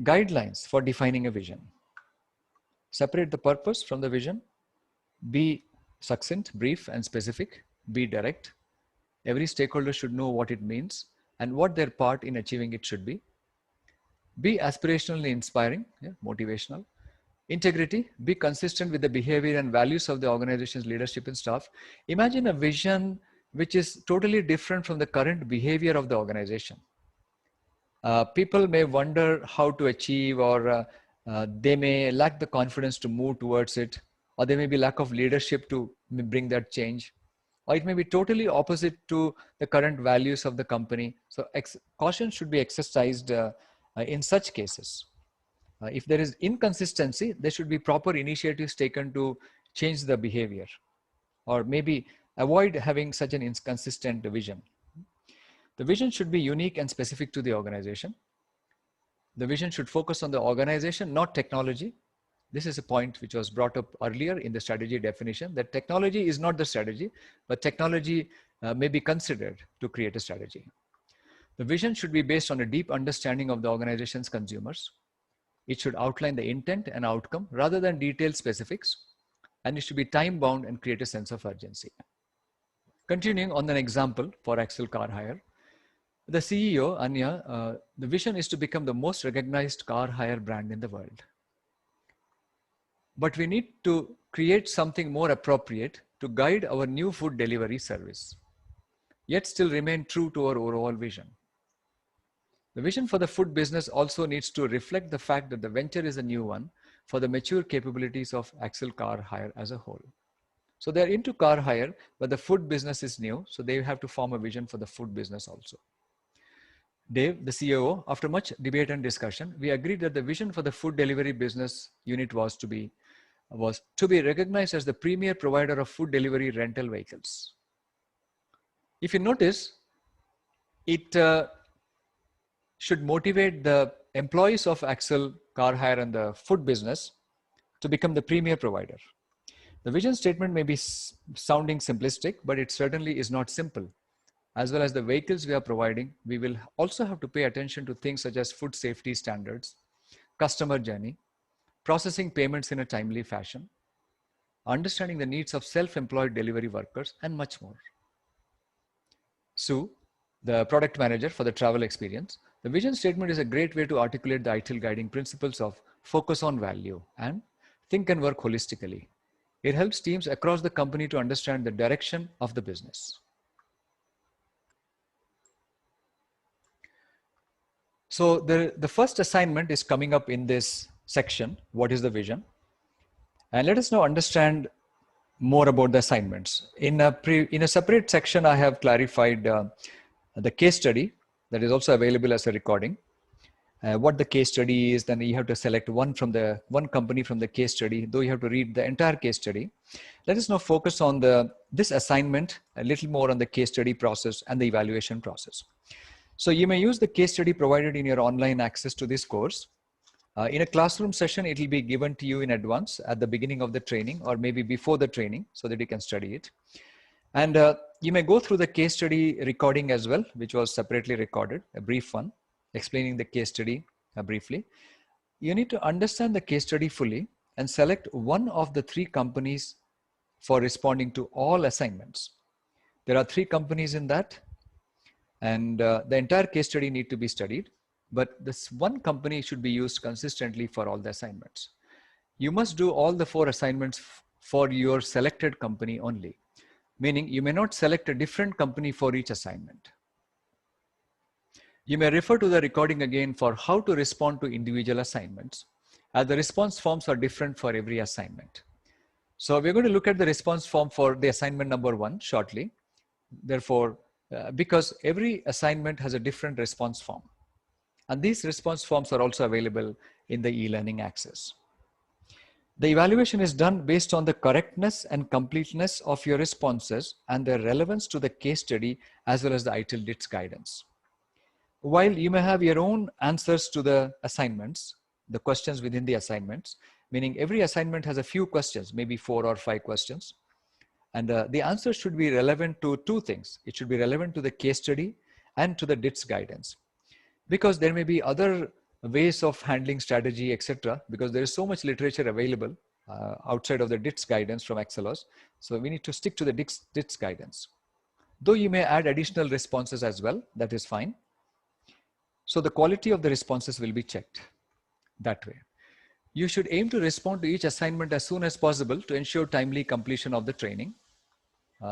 Guidelines for defining a vision. Separate the purpose from the vision. Be succinct, brief, and specific. Be direct. Every stakeholder should know what it means and what their part in achieving it should be. Be aspirationally inspiring, motivational. Integrity, be consistent with the behavior and values of the organization's leadership and staff. Imagine a vision which is totally different from the current behavior of the organization. People may wonder how to achieve, or they may lack the confidence to move towards it, or there may be lack of leadership to bring that change, or it may be totally opposite to the current values of the company. So caution should be exercised in such cases. If there is inconsistency, there should be proper initiatives taken to change the behavior, or maybe avoid having such an inconsistent vision. The vision should be unique and specific to the organization. The vision should focus on the organization, not technology. This is a point which was brought up earlier in the strategy definition, that technology is not the strategy, but technology may be considered to create a strategy. The vision should be based on a deep understanding of the organization's consumers. It should outline the intent and outcome rather than detailed specifics, and it should be time-bound and create a sense of urgency. Continuing on an example for Axel Car Hire, the CEO, Anya, the vision is to become the most recognized car hire brand in the world. But we need to create something more appropriate to guide our new food delivery service, yet still remain true to our overall vision. The vision for the food business also needs to reflect the fact that the venture is a new one for the mature capabilities of Axel Car Hire as a whole. So they're into car hire, but the food business is new, so they have to form a vision for the food business also. Dave, the CEO, after much debate and discussion, we agreed that the vision for the food delivery business unit was to be recognized as the premier provider of food delivery rental vehicles. If you notice, it should motivate the employees of Axel Car Hire and the food business to become the premier provider. The vision statement may be sounding simplistic, but it certainly is not simple. As well as the vehicles we are providing, we will also have to pay attention to things such as food safety standards, customer journey, processing payments in a timely fashion, understanding the needs of self-employed delivery workers, and much more. Sue, the product manager for the travel experience, the vision statement is a great way to articulate the ITIL guiding principles of focus on value and think and work holistically. It helps teams across the company to understand the direction of the business. So the first assignment is coming up in this section. What is the vision? And let us now understand more about the assignments. In a separate section, I have clarified the case study that is also available as a recording. What the case study is, then you have to select one company from the case study, though you have to read the entire case study. Let us now focus on this assignment, a little more on the case study process and the evaluation process. So you may use the case study provided in your online access to this course. In a classroom session, it will be given to you in advance at the beginning of the training or maybe before the training so that you can study it. And you may go through the case study recording as well, which was separately recorded, a brief one, explaining the case study briefly. You need to understand the case study fully and select one of the 3 companies for responding to all assignments. There are 3 companies in that. And the entire case study need to be studied, but this one company should be used consistently for all the assignments. You must do all the 4 assignments for your selected company only, meaning you may not select a different company for each assignment. You may refer to the recording again for how to respond to individual assignments, as the response forms are different for every assignment. So we're going to look at the response form for the assignment number 1 shortly. Therefore, because every assignment has a different response form. And these response forms are also available in the e-learning access. The evaluation is done based on the correctness and completeness of your responses and their relevance to the case study as well as the ITIL DITS guidance. While you may have your own answers to the assignments, the questions within the assignments, meaning every assignment has a few questions, maybe 4 or 5 questions. And the answer should be relevant to 2 things. It should be relevant to the case study and to the DITS guidance. Because there may be other ways of handling strategy, etc. Because there is so much literature available outside of the DITS guidance from Axelos. So we need to stick to the DITS guidance. Though you may add additional responses as well, that is fine. So the quality of the responses will be checked that way. You should aim to respond to each assignment as soon as possible to ensure timely completion of the training.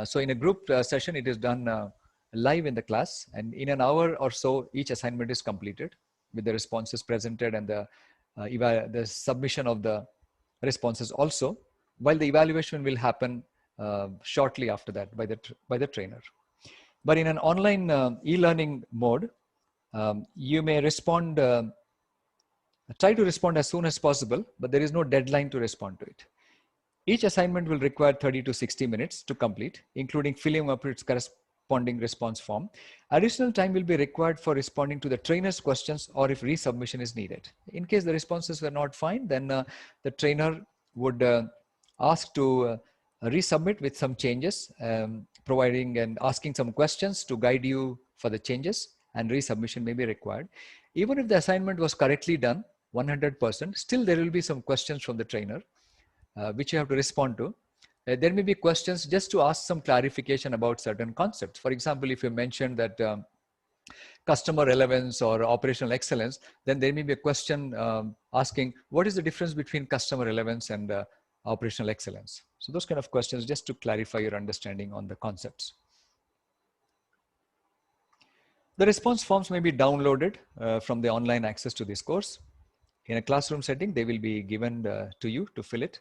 So in a group session, it is done live in the class, and in an hour or so, each assignment is completed with the responses presented and the submission of the responses also, while the evaluation will happen shortly after that by the trainer. But in an online e-learning mode, you may respond, try to respond as soon as possible, but there is no deadline to respond to it. Each assignment will require 30 to 60 minutes to complete, including filling up its corresponding response form. Additional time will be required for responding to the trainer's questions or if resubmission is needed. In case the responses were not fine, then the trainer would ask to resubmit with some changes, providing and asking some questions to guide you for the changes, and resubmission may be required. Even if the assignment was correctly done, 100%, still there will be some questions from the trainer which you have to respond to. There may be questions just to ask some clarification about certain concepts. For example, if you mentioned that customer relevance or operational excellence, then there may be a question asking what is the difference between customer relevance and operational excellence. So those kind of questions just to clarify your understanding on the concepts. The response forms may be downloaded from the online access to this course. In a classroom setting, they will be given to you to fill it.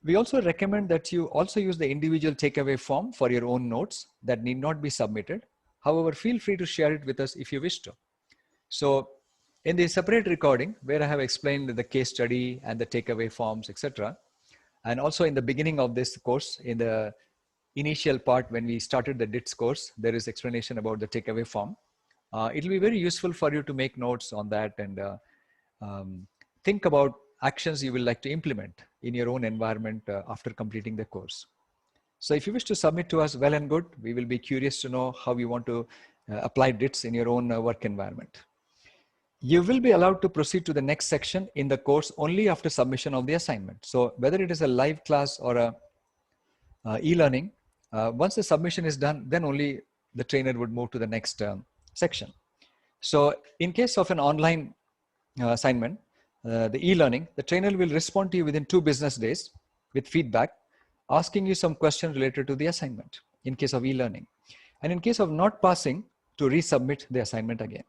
We also recommend that you also use the individual takeaway form for your own notes that need not be submitted. However, feel free to share it with us if you wish to. So in the separate recording where I have explained the case study and the takeaway forms, etc., and also in the beginning of this course, in the initial part when we started the DITS course, there is explanation about the takeaway form. It will be very useful for you to make notes on that and think about actions you will like to implement in your own environment after completing the course. So if you wish to submit to us, well and good. We will be curious to know how you want to apply DITS in your own work environment. You will be allowed to proceed to the next section in the course only after submission of the assignment. So whether it is a live class or a e-learning, once the submission is done, then only the trainer would move to the next section. So in case of an online assignment, the e-learning, the trainer will respond to you within 2 business days with feedback, asking you some questions related to the assignment in case of e-learning. And in case of not passing, to resubmit the assignment again.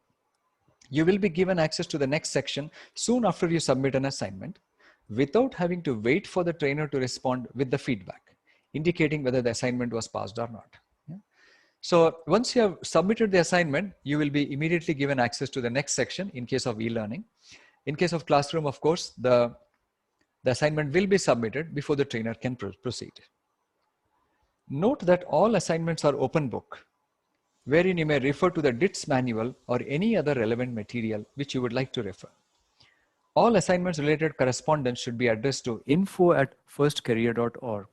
You will be given access to the next section soon after you submit an assignment without having to wait for the trainer to respond with the feedback, indicating whether the assignment was passed or not. Yeah? So once you have submitted the assignment, you will be immediately given access to the next section in case of e-learning. In case of classroom, of course, the assignment will be submitted before the trainer can proceed. Note that all assignments are open book, wherein you may refer to the DITS manual or any other relevant material which you would like to refer. All assignments related correspondence should be addressed to info@firstcareer.org.